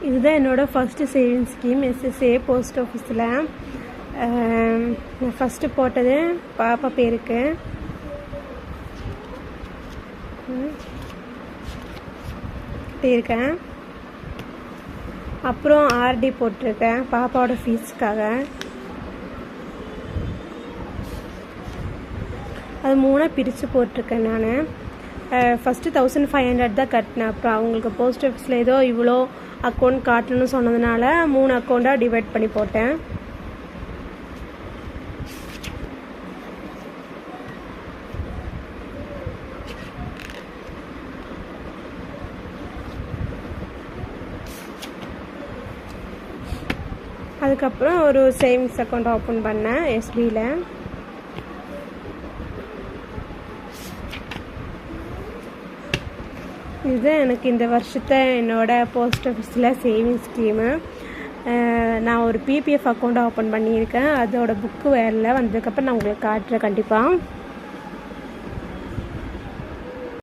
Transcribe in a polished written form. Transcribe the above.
இதுதான் என்னோடய first savings scheme SSA post ஆஃபீஸில். நான் ஃபஸ்ட்டு போட்டது பாப்பா பேருக்கு. இருக்கேன். அப்புறம் ஆர்டி போட்டிருக்கேன் பாப்பாவோட ஃபீஸுக்காக. அது 3 பிரித்து போட்டிருக்கேன். நான் ஃபஸ்ட்டு 1500 தான் கட்டினேன். அப்புறம் அவங்களுக்கு போஸ்ட் ஆஃபீஸில் ஏதோ இவ்வளோ அக்கௌண்ட் காட்டணும்னு சொன்னதுனால 3 அக்கௌண்ட்டாக டிவைட் பண்ணி போட்டேன். அதுக்கப்புறம் ஒரு சேவிங்ஸ் அக்கௌண்ட் ஓப்பன் பண்ணேன் SBயில். இது எனக்கு இந்த வருஷத்தை என்னோடய போஸ்ட் ஆஃபீஸில் சேவிங்ஸ் ஸ்கீமு. நான் ஒரு PPF அக்கௌண்ட் ஓப்பன் பண்ணியிருக்கேன். அதோட புக்கு வேறல வந்ததுக்கப்புறம் நான் உங்களுக்கு காட்டுறேன் கண்டிப்பாக.